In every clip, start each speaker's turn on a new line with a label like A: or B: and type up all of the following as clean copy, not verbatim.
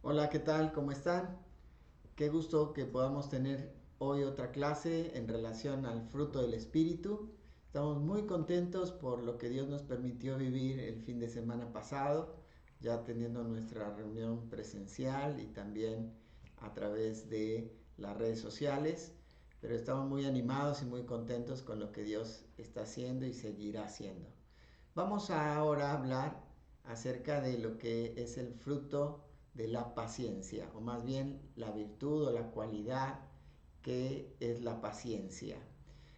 A: Hola, ¿qué tal? ¿Cómo están? Qué gusto que podamos tener hoy otra clase en relación al fruto del Espíritu. Estamos muy contentos por lo que Dios nos permitió vivir el fin de semana pasado, ya teniendo nuestra reunión presencial y también a través de las redes sociales, pero estamos muy animados y muy contentos con lo que Dios está haciendo y seguirá haciendo. Vamos ahora a hablar acerca de lo que es el fruto de la paciencia, o más bien la virtud o la cualidad que es la paciencia.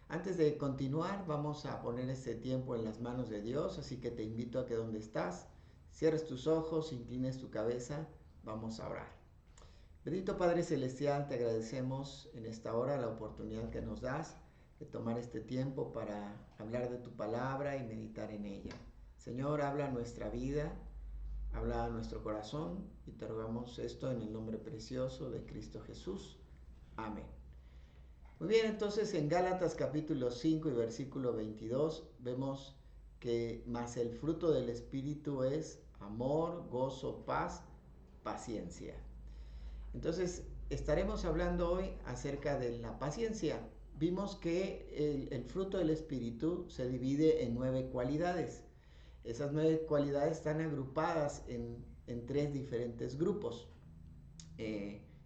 A: Antes de continuar, vamos a poner este tiempo en las manos de Dios, así que te invito a que donde estás, cierres tus ojos, inclines tu cabeza, vamos a orar. Bendito Padre Celestial, te agradecemos en esta hora la oportunidad que nos das de tomar este tiempo para hablar de tu palabra y meditar en ella. Señor, habla nuestra vida, habla a nuestro corazón y te rogamos esto en el nombre precioso de Cristo Jesús. Amén. Muy bien, entonces en Gálatas capítulo 5 y versículo 22 vemos que más el fruto del Espíritu es amor, gozo, paz, paciencia. Entonces, estaremos hablando hoy acerca de la paciencia. Vimos que el fruto del Espíritu se divide en 9 cualidades. Esas 9 cualidades están agrupadas en 3 diferentes grupos.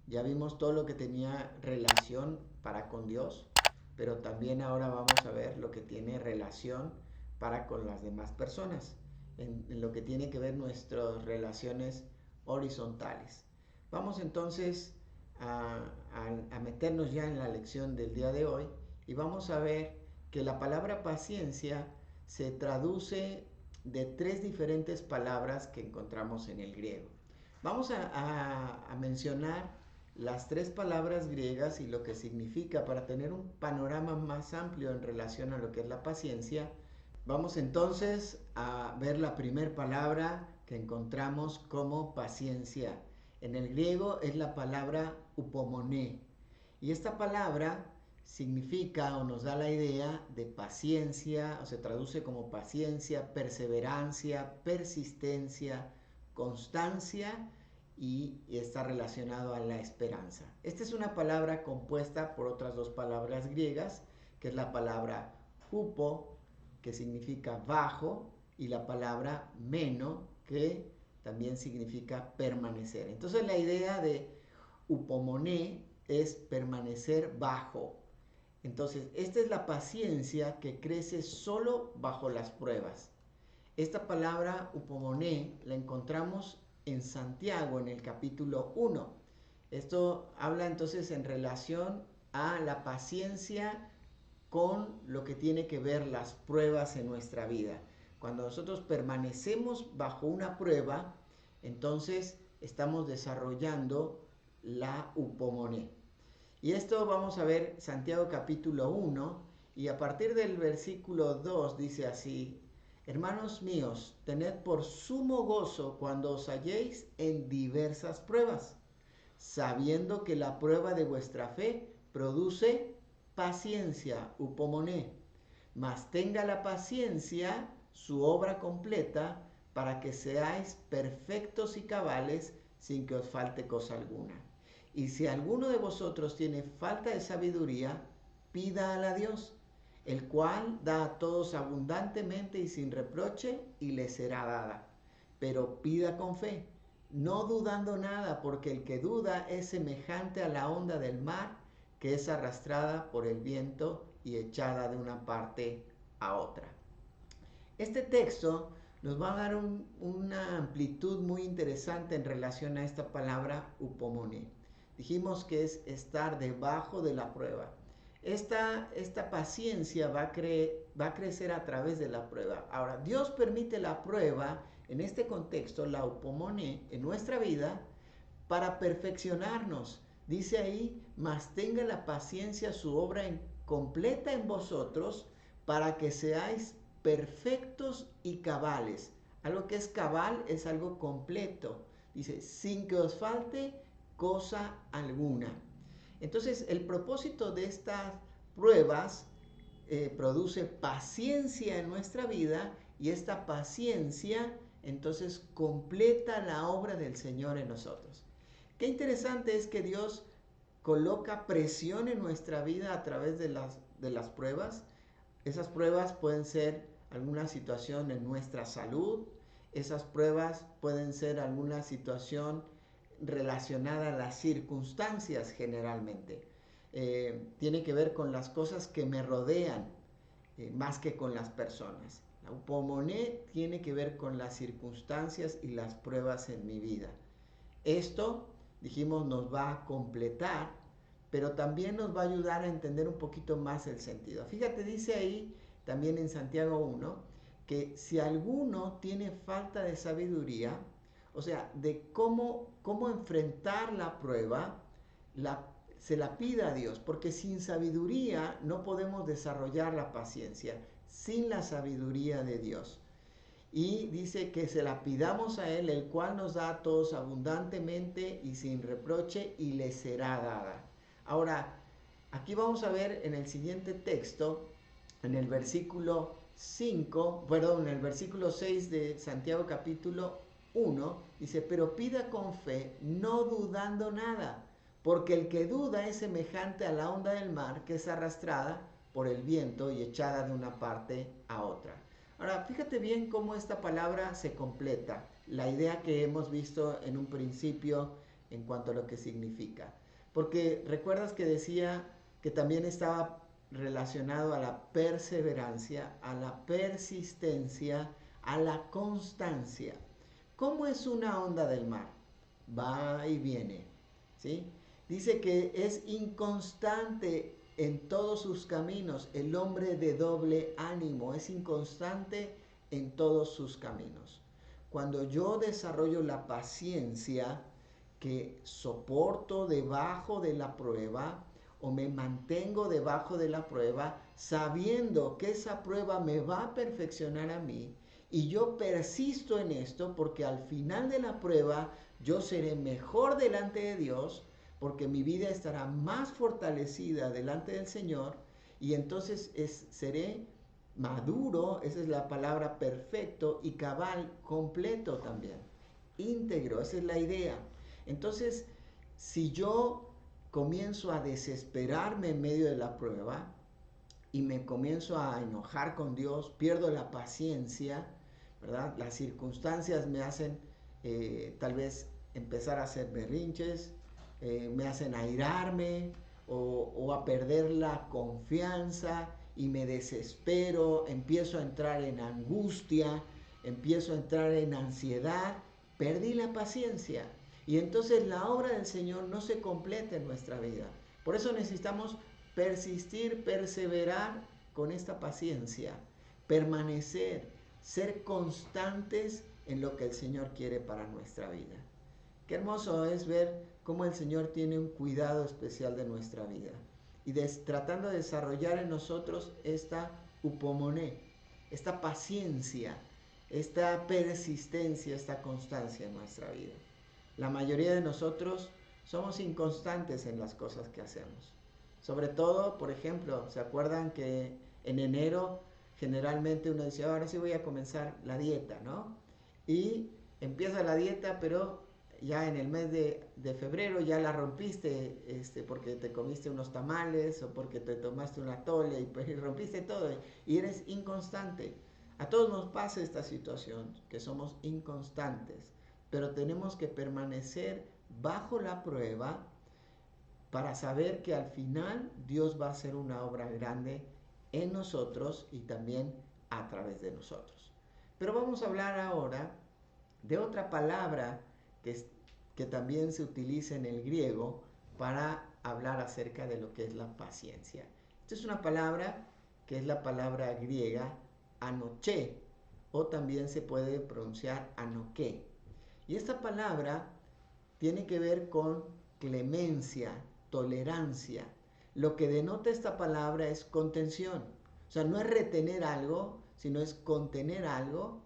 A: Ya vimos todo lo que tenía relación para con Dios, pero también ahora vamos a ver lo que tiene relación para con las demás personas, en lo que tiene que ver nuestras relaciones horizontales. Vamos entonces a meternos ya en la lección del día de hoy y vamos a ver que la palabra paciencia se traduce de 3 diferentes palabras que encontramos en el griego. Vamos a mencionar las 3 palabras griegas y lo que significa para tener un panorama más amplio en relación a lo que es la paciencia. Vamos entonces a ver la primera palabra que encontramos como paciencia. En el griego es la palabra upomoné. Y esta palabra significa o nos da la idea de paciencia, o se traduce como paciencia, perseverancia, persistencia, constancia y está relacionado a la esperanza. Esta es una palabra compuesta por otras 2 palabras griegas, que es la palabra hupo, que significa bajo, y la palabra meno, que también significa permanecer. Entonces la idea de upomoné es permanecer bajo. Entonces, esta es la paciencia que crece solo bajo las pruebas. Esta palabra upomoné la encontramos en Santiago en el capítulo 1. Esto habla entonces en relación a la paciencia con lo que tiene que ver las pruebas en nuestra vida. Cuando nosotros permanecemos bajo una prueba, entonces estamos desarrollando la upomoné. Y esto vamos a ver Santiago capítulo 1 y a partir del versículo 2 dice así: hermanos míos, tened por sumo gozo cuando os halléis en diversas pruebas, sabiendo que la prueba de vuestra fe produce paciencia, upomoné. Mas tenga la paciencia su obra completa, para que seáis perfectos y cabales, sin que os falte cosa alguna. Y si alguno de vosotros tiene falta de sabiduría, pídala a Dios, el cual da a todos abundantemente y sin reproche, y le será dada. Pero pida con fe, no dudando nada, porque el que duda es semejante a la onda del mar, que es arrastrada por el viento y echada de una parte a otra. Este texto nos va a dar una amplitud muy interesante en relación a esta palabra upomoné. Dijimos que es estar debajo de la prueba. Esta paciencia va a crecer a través de la prueba. Ahora, Dios permite la prueba, en este contexto, la upomoné, en nuestra vida, para perfeccionarnos. Dice ahí, mas tenga la paciencia su obra completa en vosotros, para que seáis perfectos y cabales. Algo que es cabal es algo completo. Dice, sin que os falte cosa alguna. Entonces, el propósito de estas pruebas produce paciencia en nuestra vida y esta paciencia entonces completa la obra del Señor en nosotros. Qué interesante es que Dios coloca presión en nuestra vida a través de las pruebas. Esas pruebas pueden ser alguna situación en nuestra salud, esas pruebas pueden ser alguna situación relacionada a las circunstancias generalmente. Tiene que ver con las cosas que me rodean, más que con las personas. La upomoné tiene que ver con las circunstancias y las pruebas en mi vida. Esto, dijimos, nos va a completar, pero también nos va a ayudar a entender un poquito más el sentido. Fíjate, dice ahí también en Santiago 1, que si alguno tiene falta de sabiduría, o sea, de cómo enfrentar la prueba, se la pida a Dios, porque sin sabiduría no podemos desarrollar la paciencia, sin la sabiduría de Dios. Y dice que se la pidamos a Él, el cual nos da a todos abundantemente y sin reproche, y le será dada. Ahora, aquí vamos a ver en el siguiente texto, en el versículo 6 de Santiago capítulo 1, dice, pero pida con fe, no dudando nada, porque el que duda es semejante a la onda del mar, que es arrastrada por el viento y echada de una parte a otra. Ahora, fíjate bien cómo esta palabra se completa, la idea que hemos visto en un principio en cuanto a lo que significa. Porque recuerdas que decía que también estaba relacionado a la perseverancia, a la persistencia, a la constancia. ¿Cómo es una onda del mar? Va y viene, ¿sí? Dice que es inconstante en todos sus caminos. El hombre de doble ánimo es inconstante en todos sus caminos. Cuando yo desarrollo la paciencia, que soporto debajo de la prueba o me mantengo debajo de la prueba, sabiendo que esa prueba me va a perfeccionar a mí, y yo persisto en esto porque al final de la prueba yo seré mejor delante de Dios, porque mi vida estará más fortalecida delante del Señor, y entonces seré maduro, esa es la palabra, perfecto, y cabal, completo también, íntegro, esa es la idea. Entonces, si yo comienzo a desesperarme en medio de la prueba y me comienzo a enojar con Dios, pierdo la paciencia, ¿verdad? Las circunstancias me hacen tal vez empezar a hacer berrinches, me hacen airarme o a perder la confianza y me desespero, empiezo a entrar en angustia, empiezo a entrar en ansiedad, perdí la paciencia. Y entonces la obra del Señor no se completa en nuestra vida. Por eso necesitamos persistir, perseverar con esta paciencia, permanecer, ser constantes en lo que el Señor quiere para nuestra vida. Qué hermoso es ver cómo el Señor tiene un cuidado especial de nuestra vida y tratando de desarrollar en nosotros esta upomoné, esta paciencia, esta persistencia, esta constancia en nuestra vida. La mayoría de nosotros somos inconstantes en las cosas que hacemos. Sobre todo, por ejemplo, ¿se acuerdan que en enero generalmente uno dice, ahora sí voy a comenzar la dieta, ¿no? Y empieza la dieta, pero ya en el mes de febrero ya la rompiste porque te comiste unos tamales o porque te tomaste una atole y rompiste todo y eres inconstante. A todos nos pasa esta situación, que somos inconstantes, pero tenemos que permanecer bajo la prueba para saber que al final Dios va a hacer una obra grande en nosotros y también a través de nosotros. Pero vamos a hablar ahora de otra palabra que también se utiliza en el griego para hablar acerca de lo que es la paciencia. Esta es una palabra que es la palabra griega anoché, o también se puede pronunciar anoké. Y esta palabra tiene que ver con clemencia, tolerancia. Lo que denota esta palabra es contención. O sea, no es retener algo, sino es contener algo,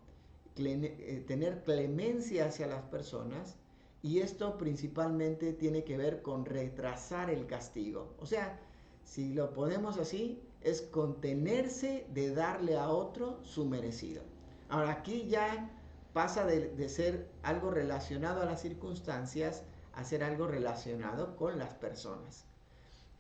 A: tener clemencia hacia las personas, y esto principalmente tiene que ver con retrasar el castigo. O sea, si lo ponemos así, es contenerse de darle a otro su merecido. Ahora aquí ya pasa de ser algo relacionado a las circunstancias a ser algo relacionado con las personas.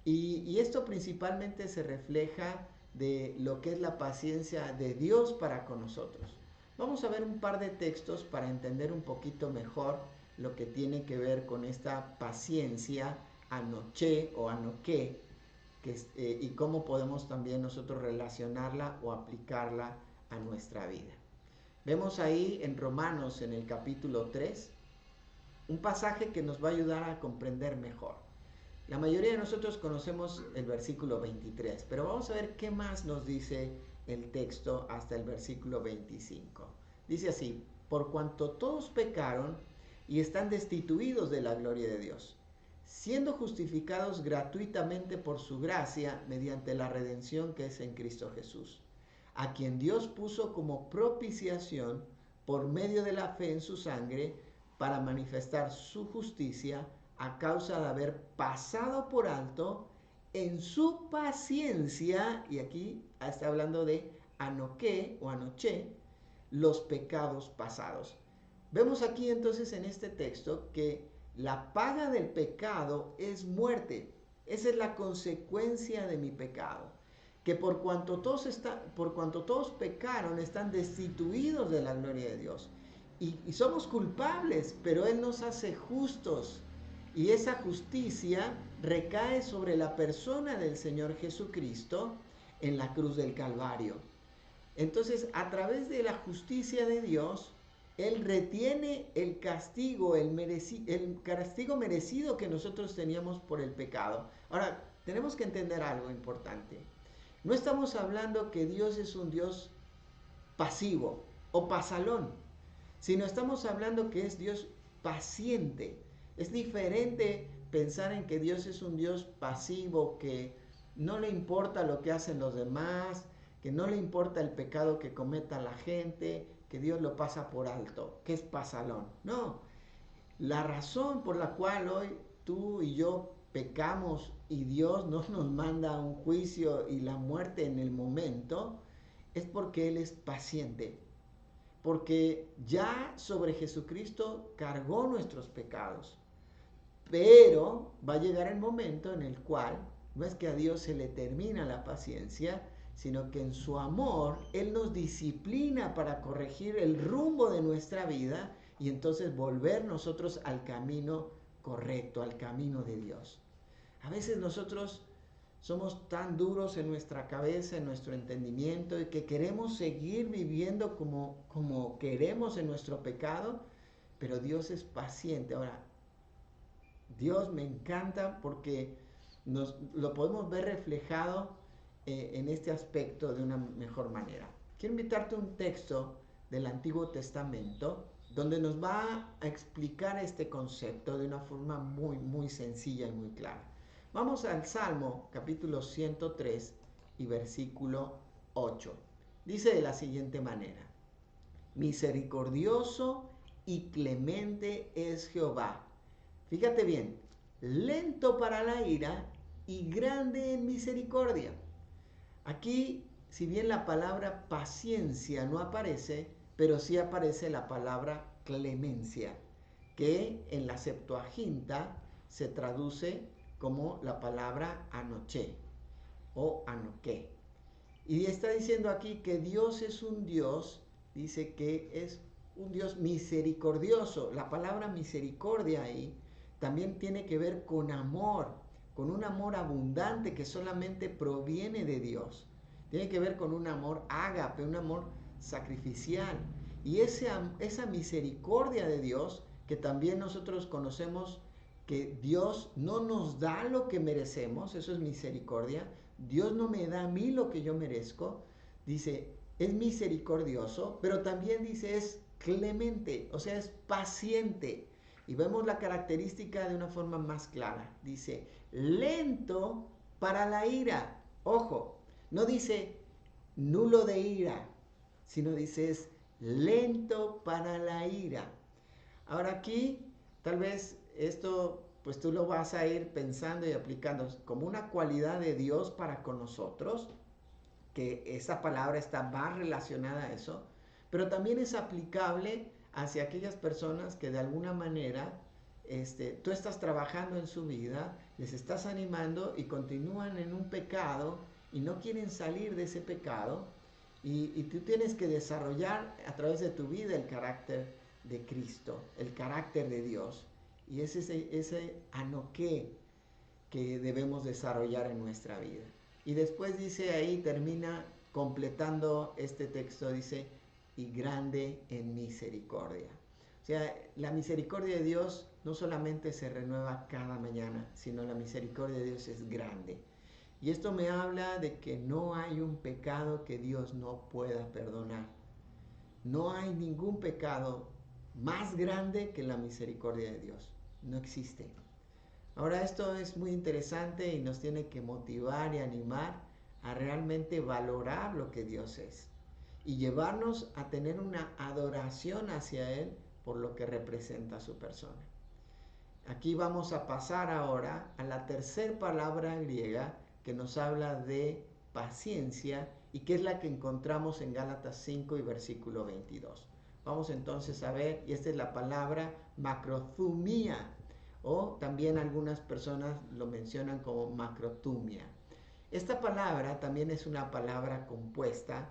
A: Y esto principalmente se refleja de lo que es la paciencia de Dios para con nosotros. Vamos a ver un par de textos para entender un poquito mejor lo que tiene que ver con esta paciencia anoche o anoqué, y cómo podemos también nosotros relacionarla o aplicarla a nuestra vida. Vemos ahí en Romanos, en el capítulo 3, un pasaje que nos va a ayudar a comprender mejor. La mayoría de nosotros conocemos el versículo 23, pero vamos a ver qué más nos dice el texto hasta el versículo 25. Dice así: por cuanto todos pecaron y están destituidos de la gloria de Dios, siendo justificados gratuitamente por su gracia mediante la redención que es en Cristo Jesús, a quien Dios puso como propiciación por medio de la fe en su sangre para manifestar su justicia a causa de haber pasado por alto en su paciencia, y aquí está hablando de anoqué o anoche, los pecados pasados. Vemos aquí entonces en este texto que la paga del pecado es muerte. Esa es la consecuencia de mi pecado. Que por cuanto todos pecaron, están destituidos de la gloria de Dios. Y somos culpables, pero Él nos hace justos. Y esa justicia recae sobre la persona del Señor Jesucristo en la cruz del Calvario. Entonces, a través de la justicia de Dios, Él retiene el castigo, el castigo merecido que nosotros teníamos por el pecado. Ahora, tenemos que entender algo importante. No estamos hablando que Dios es un Dios pasivo o pasalón, sino estamos hablando que es Dios paciente. Es diferente pensar en que Dios es un Dios pasivo, que no le importa lo que hacen los demás, que no le importa el pecado que cometa la gente, que Dios lo pasa por alto, que es pasalón. No, la razón por la cual hoy tú y yo pecamos y Dios no nos manda un juicio y la muerte en el momento, es porque Él es paciente. Porque ya sobre Jesucristo cargó nuestros pecados. Pero va a llegar el momento en el cual no es que a Dios se le termina la paciencia, sino que en su amor Él nos disciplina para corregir el rumbo de nuestra vida y entonces volver nosotros al camino correcto, al camino de Dios. A veces nosotros somos tan duros en nuestra cabeza, en nuestro entendimiento, y que queremos seguir viviendo como queremos en nuestro pecado, pero Dios es paciente. Ahora, Dios me encanta porque lo podemos ver reflejado en este aspecto de una mejor manera. Quiero invitarte a un texto del Antiguo Testamento donde nos va a explicar este concepto de una forma muy, muy sencilla y muy clara. Vamos al Salmo capítulo 103 y versículo 8. Dice de la siguiente manera: misericordioso y clemente es Jehová. Fíjate bien, lento para la ira y grande en misericordia. Aquí, si bien la palabra paciencia no aparece, pero sí aparece la palabra clemencia, que en la Septuaginta se traduce como la palabra anoche o anoqué. Y está diciendo aquí que Dios es un Dios, dice que es un Dios misericordioso. La palabra misericordia ahí también tiene que ver con amor, con un amor abundante que solamente proviene de Dios. Tiene que ver con un amor ágape, un amor sacrificial. Y esa misericordia de Dios, que también nosotros conocemos que Dios no nos da lo que merecemos, eso es misericordia. Dios no me da a mí lo que yo merezco. Dice, es misericordioso, pero también dice es clemente, o sea, es paciente. Y vemos la característica de una forma más clara. Dice, lento para la ira. Ojo, no dice nulo de ira, sino dice es lento para la ira. Ahora aquí, tal vez esto, pues tú lo vas a ir pensando y aplicando como una cualidad de Dios para con nosotros. que esa palabra está más relacionada a eso, pero también es aplicable hacia aquellas personas que de alguna manera tú estás trabajando en su vida, les estás animando y continúan en un pecado y no quieren salir de ese pecado, y tú tienes que desarrollar a través de tu vida el carácter de Cristo, el carácter de Dios. Y es ese anoqué que debemos desarrollar en nuestra vida. Y después dice ahí, termina completando este texto, dice, y grande en misericordia. O sea, la misericordia de Dios no solamente se renueva cada mañana, sino la misericordia de Dios es grande. Y esto me habla de que no hay un pecado que Dios no pueda perdonar. No hay ningún pecado más grande que la misericordia de Dios. No existe. Ahora, esto es muy interesante y nos tiene que motivar y animar a realmente valorar lo que Dios es y llevarnos a tener una adoración hacia Él por lo que representa su persona. Aquí vamos a pasar ahora a la tercera palabra griega que nos habla de paciencia y que es la que encontramos en Gálatas 5 y versículo 22. Vamos entonces a ver, y esta es la palabra macrothumia, o también algunas personas lo mencionan como macrotumia. Esta palabra también es una palabra compuesta,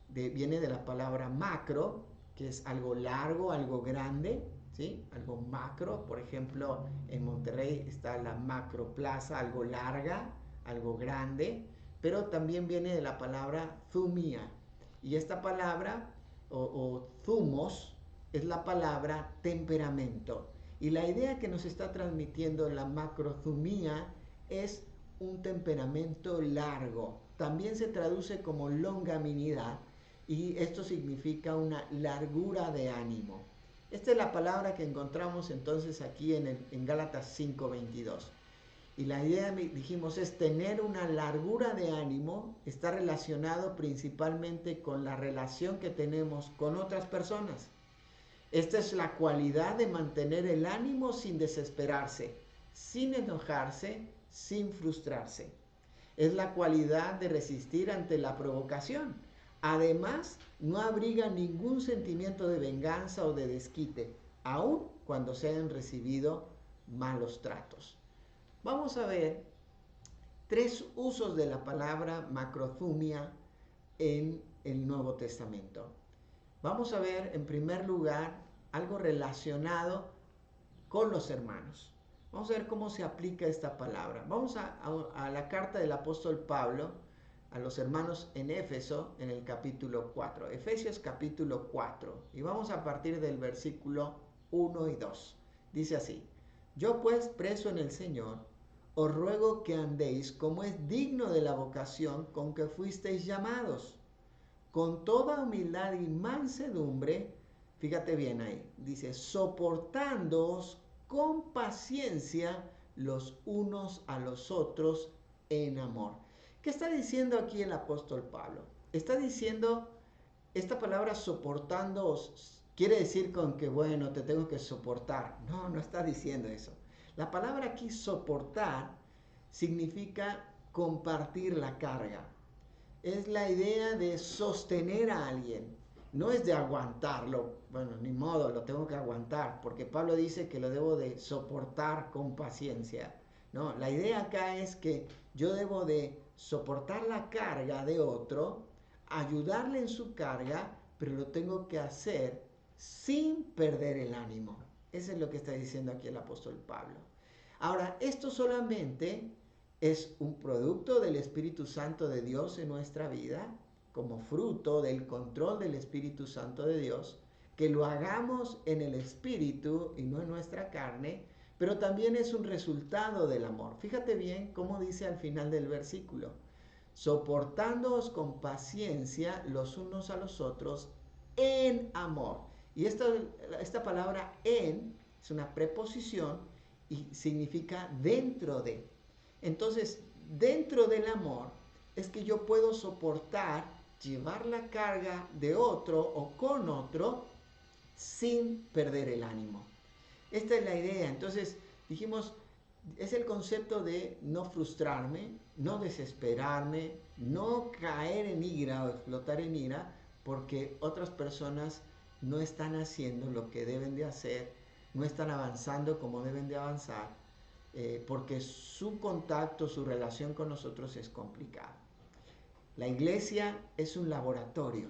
A: viene de la palabra macro, que es algo largo, algo grande, ¿sí? Algo macro. Por ejemplo, en Monterrey está la macroplaza, algo larga, algo grande, pero también viene de la palabra thumia. Y esta palabra, o thumos, es la palabra temperamento. Y la idea que nos está transmitiendo la macrothumia es un temperamento largo. También se traduce como longanimidad, y esto significa una largura de ánimo. Esta es la palabra que encontramos entonces aquí en Gálatas 5:22. Y la idea, dijimos, es tener una largura de ánimo. Está relacionado principalmente con la relación que tenemos con otras personas. Esta es la cualidad de mantener el ánimo sin desesperarse, sin enojarse, sin frustrarse. Es la cualidad de resistir ante la provocación. Además, no abriga ningún sentimiento de venganza o de desquite, aun cuando se hayan recibido malos tratos. Vamos a ver 3 usos de la palabra macrothumia en el Nuevo Testamento. Vamos a ver en primer lugar algo relacionado con los hermanos. Vamos a ver cómo se aplica esta palabra. Vamos a la carta del apóstol Pablo a los hermanos en Éfeso, en el capítulo 4. Efesios capítulo 4. Y vamos a partir del versículo 1 y 2. Dice así: yo pues, preso en el Señor, os ruego que andéis como es digno de la vocación con que fuisteis llamados, con toda humildad y mansedumbre. Fíjate bien ahí, dice, soportándoos con paciencia los unos a los otros en amor. ¿Qué está diciendo aquí el apóstol Pablo? Está diciendo, esta palabra soportándoos quiere decir con que, bueno, te tengo que soportar. No, no está diciendo eso. La palabra aquí soportar significa compartir la carga. Es la idea de sostener a alguien. No es de aguantarlo. Bueno, ni modo, lo tengo que aguantar, porque Pablo dice que lo debo de soportar con paciencia. No, la idea acá es que yo debo de soportar la carga de otro, ayudarle en su carga, pero lo tengo que hacer sin perder el ánimo. Eso es lo que está diciendo aquí el apóstol Pablo. Ahora, esto solamente es un producto del Espíritu Santo de Dios en nuestra vida, como fruto del control del Espíritu Santo de Dios, que lo hagamos en el Espíritu y no en nuestra carne, pero también es un resultado del amor. Fíjate bien cómo dice al final del versículo: soportándoos con paciencia los unos a los otros en amor. Y esta palabra en es una preposición y significa dentro de. Entonces, dentro del amor es que yo puedo soportar, llevar la carga de otro o con otro sin perder el ánimo. Esta es la idea. Entonces, dijimos, Es el concepto de no frustrarme, no desesperarme, no caer en ira o explotar en ira porque otras personas no están haciendo lo que deben de hacer, no están avanzando como deben de avanzar, porque su contacto, su relación con nosotros es complicado. La iglesia es un laboratorio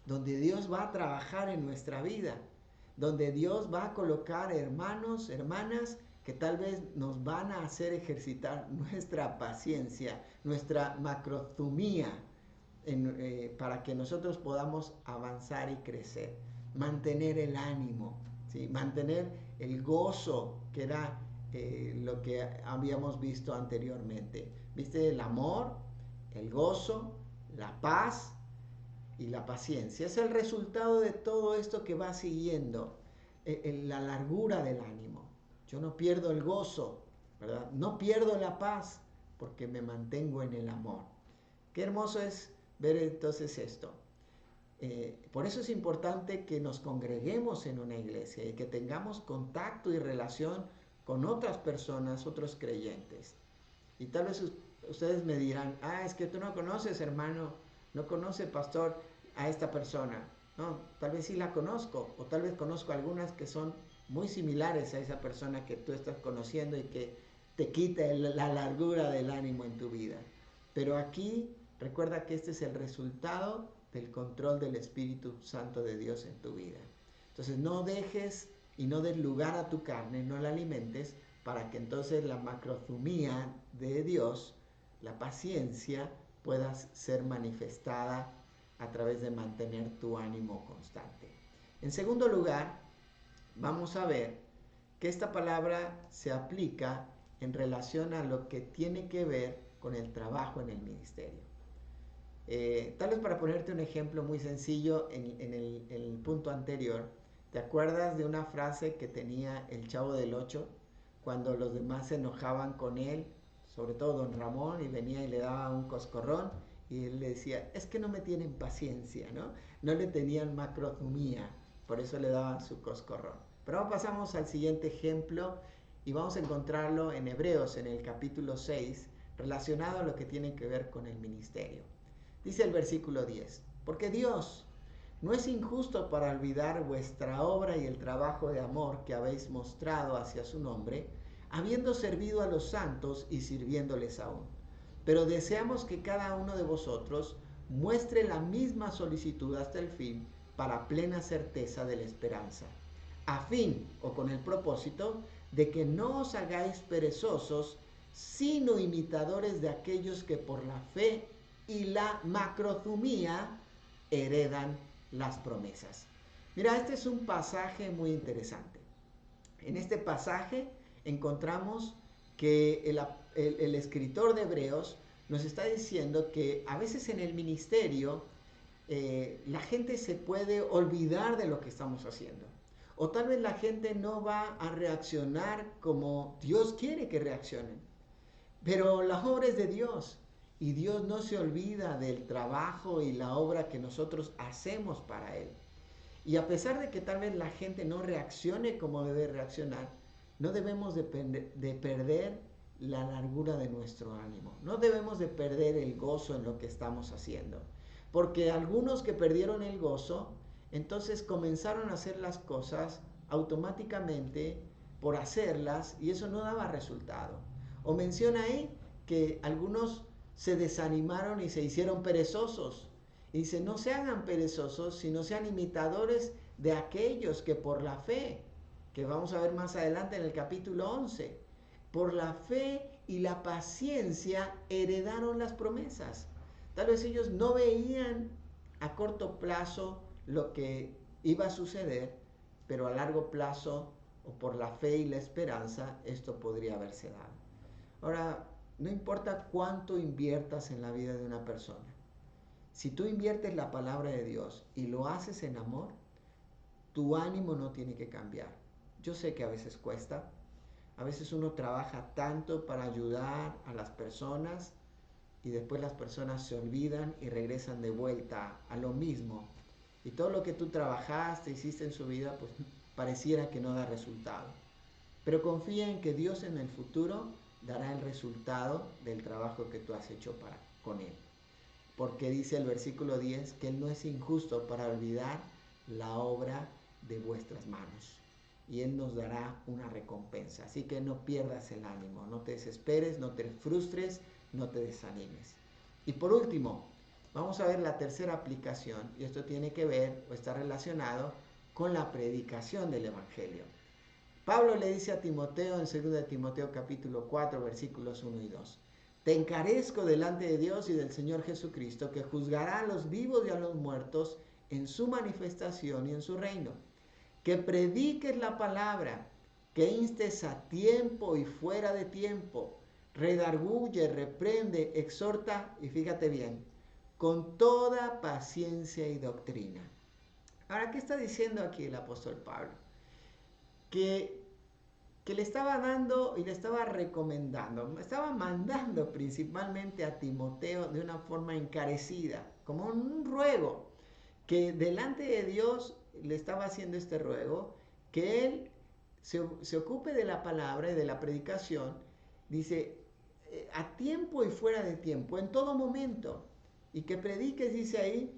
A: donde Dios va a trabajar en nuestra vida, donde Dios va a colocar hermanos, hermanas, que tal vez nos van a hacer ejercitar nuestra paciencia, nuestra macrozumía, para que nosotros podamos avanzar y crecer, mantener el ánimo, ¿sí? Mantener el gozo, que era lo que habíamos visto anteriormente. ¿Viste? El amor, el gozo, la paz y la paciencia. Es el resultado de todo esto que va siguiendo, la largura del ánimo. Yo no pierdo el gozo, ¿verdad? No pierdo la paz porque me mantengo en el amor. Qué hermoso es ver entonces esto. Por eso es importante que nos congreguemos en una iglesia y que tengamos contacto y relación con otras personas, otros creyentes. Y tal vez ustedes me dirán, es que tú no conoces, hermano, no conoce, pastor, a esta persona. No, tal vez sí la conozco, o tal vez conozco algunas que son muy similares a esa persona que tú estás conociendo y que te quita la largura del ánimo en tu vida. Pero aquí recuerda que este es el resultado del control del Espíritu Santo de Dios en tu vida. Entonces no dejes y no des lugar a tu carne, no la alimentes, para que entonces la macrozumía de Dios, la paciencia, pueda ser manifestada a través de mantener tu ánimo constante. En segundo lugar, vamos a ver que esta palabra se aplica en relación a lo que tiene que ver con el trabajo en el ministerio. Tal vez para ponerte un ejemplo muy sencillo en el punto anterior, ¿te acuerdas de una frase que tenía el Chavo del Ocho cuando los demás se enojaban con él, sobre todo don Ramón, y venía y le daba un coscorrón y él le decía, es que no me tienen paciencia, ¿no? No le tenían macrozumía, por eso le daban su coscorrón. Pero ahora pasamos al siguiente ejemplo y vamos a encontrarlo en Hebreos, en el capítulo 6, relacionado a lo que tiene que ver con el ministerio. Dice el versículo 10, porque Dios no es injusto para olvidar vuestra obra y el trabajo de amor que habéis mostrado hacia su nombre, habiendo servido a los santos y sirviéndoles aún. Pero deseamos que cada uno de vosotros muestre la misma solicitud hasta el fin para plena certeza de la esperanza, a fin o con el propósito de que no os hagáis perezosos, sino imitadores de aquellos que por la fe y la macrozumía heredan las promesas. Mira, este es un pasaje muy interesante. En este pasaje encontramos que el escritor de Hebreos nos está diciendo que a veces en el ministerio la gente se puede olvidar de lo que estamos haciendo. O tal vez la gente no va a reaccionar como Dios quiere que reaccionen. Pero la obra es de Dios y Dios no se olvida del trabajo y la obra que nosotros hacemos para Él. Y a pesar de que tal vez la gente no reaccione como debe reaccionar, no debemos de perder la largura de nuestro ánimo. No debemos de perder el gozo en lo que estamos haciendo. Porque algunos que perdieron el gozo, entonces comenzaron a hacer las cosas automáticamente por hacerlas y eso no daba resultado. O menciona ahí que algunos se desanimaron y se hicieron perezosos. Y dice, no se hagan perezosos, sino sean imitadores de aquellos que por la fe, que vamos a ver más adelante en el capítulo 11, por la fe y la paciencia heredaron las promesas. Tal vez ellos no veían a corto plazo lo que iba a suceder, pero a largo plazo, o por la fe y la esperanza, esto podría haberse dado. Ahora, no importa cuánto inviertas en la vida de una persona. Si tú inviertes la palabra de Dios y lo haces en amor, tu ánimo no tiene que cambiar. Yo sé que a veces cuesta. A veces uno trabaja tanto para ayudar a las personas y después las personas se olvidan y regresan de vuelta a lo mismo. Y todo lo que tú trabajaste, hiciste en su vida, pues pareciera que no da resultado. pero confía en que Dios en el futuro dará el resultado del trabajo que tú has hecho con Él. Porque dice el versículo 10 que Él no es injusto para olvidar la obra de vuestras manos. Y Él nos dará una recompensa. Así que no pierdas el ánimo, no te desesperes, no te frustres, no te desanimes. Y por último, vamos a ver la tercera aplicación, y esto tiene que ver o está relacionado con la predicación del Evangelio. Pablo le dice a Timoteo en 2 Timoteo capítulo 4 versículos 1 y 2. Te encarezco delante de Dios y del Señor Jesucristo, que juzgará a los vivos y a los muertos en su manifestación y en su reino. Que prediques la palabra, que instes a tiempo y fuera de tiempo, redarguye, reprende, exhorta, y fíjate bien, con toda paciencia y doctrina. Ahora, ¿qué está diciendo aquí el apóstol Pablo? Que le estaba dando y le estaba recomendando, estaba mandando principalmente a Timoteo de una forma encarecida, como un ruego, que delante de Dios le estaba haciendo este ruego, que él se ocupe de la palabra y de la predicación, dice, a tiempo y fuera de tiempo, en todo momento, y que prediques, dice ahí,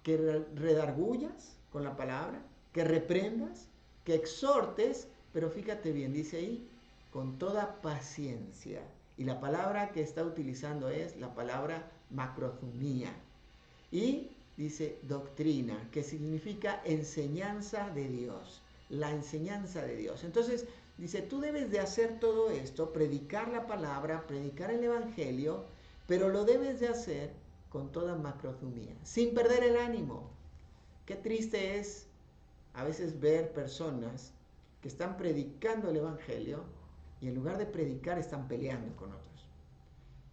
A: que redargullas con la palabra, que reprendas, que exhortes, pero fíjate bien, dice ahí, con toda paciencia. Y la palabra que está utilizando es la palabra macrothumía. Y dice doctrina, que significa enseñanza de Dios, la enseñanza de Dios. Entonces, dice, tú debes de hacer todo esto, predicar la palabra, predicar el evangelio, pero lo debes de hacer con toda macrothumía, sin perder el ánimo. Qué triste es a veces ver personas que están predicando el evangelio y en lugar de predicar están peleando con otros.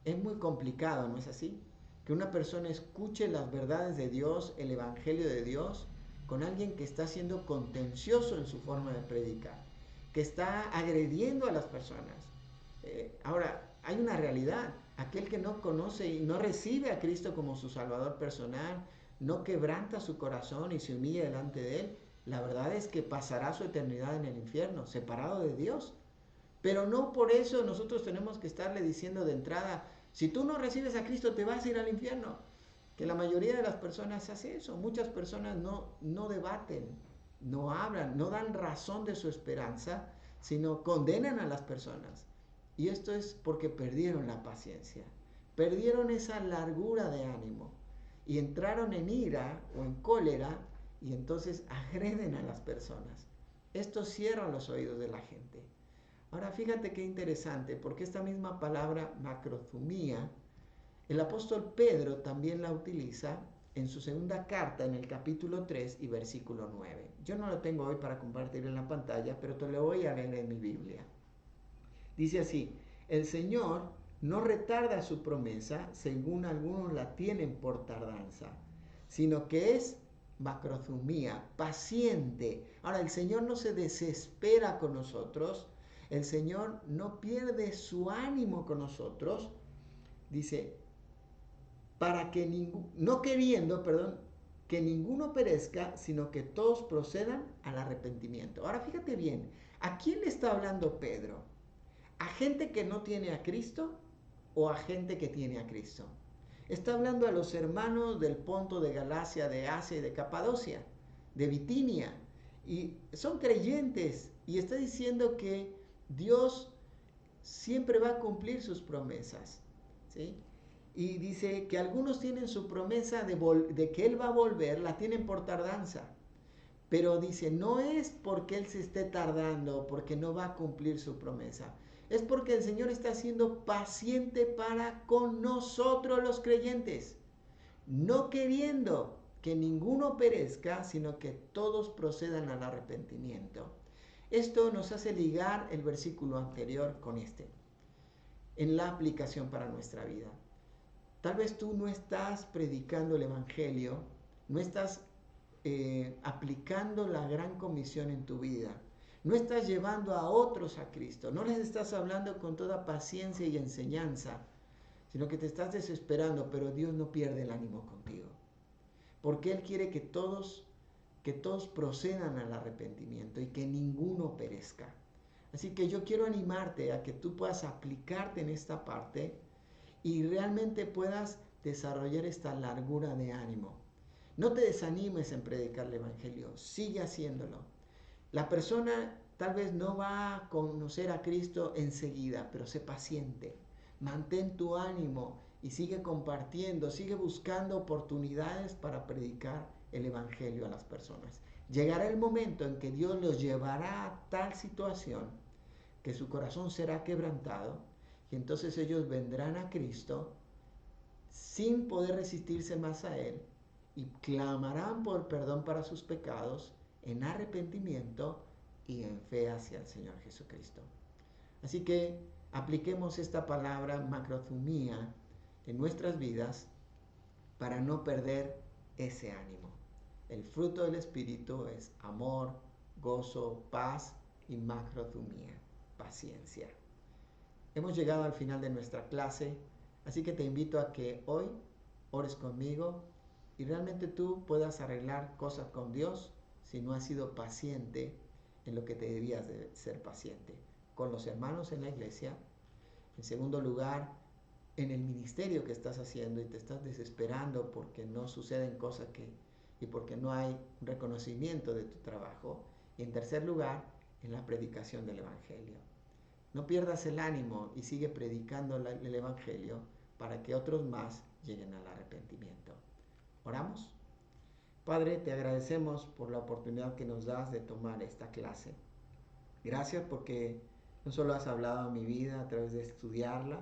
A: Es muy complicado, ¿no es así? Que una persona escuche las verdades de Dios, el evangelio de Dios, con alguien que está siendo contencioso en su forma de predicar, que está agrediendo a las personas. Ahora, hay una realidad. Aquel que no conoce y no recibe a Cristo como su Salvador personal, no quebranta su corazón y se humilla delante de Él, la verdad es que pasará su eternidad en el infierno, separado de Dios. Pero no por eso nosotros tenemos que estarle diciendo de entrada, si tú no recibes a Cristo te vas a ir al infierno. Que la mayoría de las personas hace eso. Muchas personas no debaten, no hablan, no dan razón de su esperanza, sino condenan a las personas. Y esto es porque perdieron la paciencia, perdieron esa largura de ánimo y entraron en ira o en cólera y entonces agreden a las personas. Esto cierra los oídos de la gente. Ahora fíjate qué interesante, porque esta misma palabra macrothumía, el apóstol Pedro también la utiliza en su segunda carta, en el capítulo 3 y versículo 9. Yo no lo tengo hoy para compartir en la pantalla, pero te lo voy a leer en mi Biblia. Dice así, el Señor no retarda su promesa, según algunos la tienen por tardanza, sino que es macrothumía, paciente. Ahora, el Señor no se desespera con nosotros, el Señor no pierde su ánimo con nosotros, dice, para que no queriendo, que ninguno perezca, sino que todos procedan al arrepentimiento. Ahora fíjate bien, ¿a quién le está hablando Pedro? ¿A gente que no tiene a Cristo o a gente que tiene a Cristo? Está hablando a los hermanos del Ponto, de Galacia, de Asia y de Capadocia, de Bitinia. Y son creyentes y está diciendo que Dios siempre va a cumplir sus promesas. ¿Sí? Y dice que algunos tienen su promesa de que Él va a volver, la tienen por tardanza. Pero dice, no es porque Él se esté tardando, porque no va a cumplir su promesa. Es porque el Señor está siendo paciente para con nosotros los creyentes, no queriendo que ninguno perezca, sino que todos procedan al arrepentimiento. Esto nos hace ligar el versículo anterior con este, en la aplicación para nuestra vida. Tal vez tú no estás predicando el Evangelio, no estás aplicando la gran comisión en tu vida. No estás llevando a otros a Cristo, no les estás hablando con toda paciencia y enseñanza, sino que te estás desesperando, pero Dios no pierde el ánimo contigo. Porque Él quiere que todos procedan al arrepentimiento y que ninguno perezca. Así que yo quiero animarte a que tú puedas aplicarte en esta parte y realmente puedas desarrollar esta largura de ánimo. No te desanimes en predicar el Evangelio, sigue haciéndolo. La persona tal vez no va a conocer a Cristo enseguida, pero sé paciente. Mantén tu ánimo y sigue compartiendo, sigue buscando oportunidades para predicar el Evangelio a las personas. Llegará el momento en que Dios los llevará a tal situación que su corazón será quebrantado y entonces ellos vendrán a Cristo sin poder resistirse más a Él y clamarán por perdón para sus pecados en arrepentimiento y en fe hacia el Señor Jesucristo. Así que apliquemos esta palabra macrothumía en nuestras vidas para no perder ese ánimo. El fruto del Espíritu es amor, gozo, paz y macrothumía, paciencia. Hemos llegado al final de nuestra clase, así que te invito a que hoy ores conmigo y realmente tú puedas arreglar cosas con Dios si no has sido paciente en lo que te debías de ser paciente. Con los hermanos en la iglesia, en segundo lugar, en el ministerio que estás haciendo y te estás desesperando porque no suceden cosas y porque no hay reconocimiento de tu trabajo. Y en tercer lugar, en la predicación del Evangelio. No pierdas el ánimo y sigue predicando el Evangelio para que otros más lleguen al arrepentimiento. ¿Oramos? Padre, te agradecemos por la oportunidad que nos das de tomar esta clase. Gracias porque no solo has hablado a mi vida a través de estudiarla,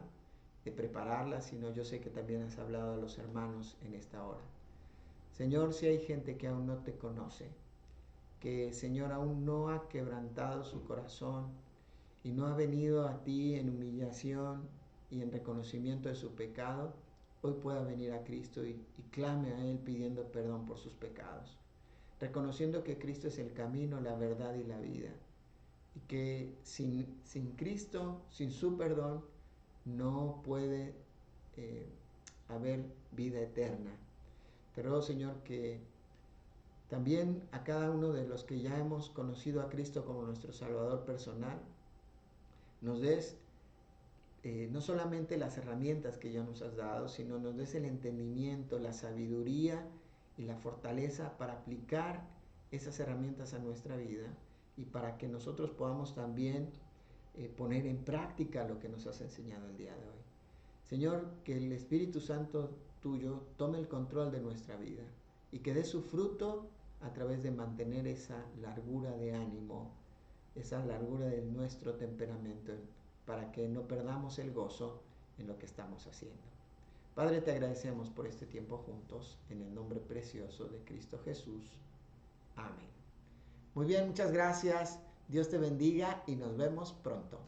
A: de prepararla, sino yo sé que también has hablado a los hermanos en esta hora. Señor, si hay gente que aún no te conoce, que Señor aún no ha quebrantado su corazón y no ha venido a ti en humillación y en reconocimiento de su pecado, hoy pueda venir a Cristo y clame a Él pidiendo perdón por sus pecados, reconociendo que Cristo es el camino, la verdad y la vida, y que sin Cristo, sin su perdón, no puede haber vida eterna. Te ruego, Señor, que también a cada uno de los que ya hemos conocido a Cristo como nuestro Salvador personal, nos des no solamente las herramientas que ya nos has dado, sino nos des el entendimiento, la sabiduría y la fortaleza para aplicar esas herramientas a nuestra vida y para que nosotros podamos también poner en práctica lo que nos has enseñado el día de hoy. Señor, que el Espíritu Santo tuyo tome el control de nuestra vida y que dé su fruto a través de mantener esa largura de ánimo, esa largura de nuestro temperamento, para que no perdamos el gozo en lo que estamos haciendo. Padre, te agradecemos por este tiempo juntos, en el nombre precioso de Cristo Jesús. Amén. Muy bien, muchas gracias. Dios te bendiga y nos vemos pronto.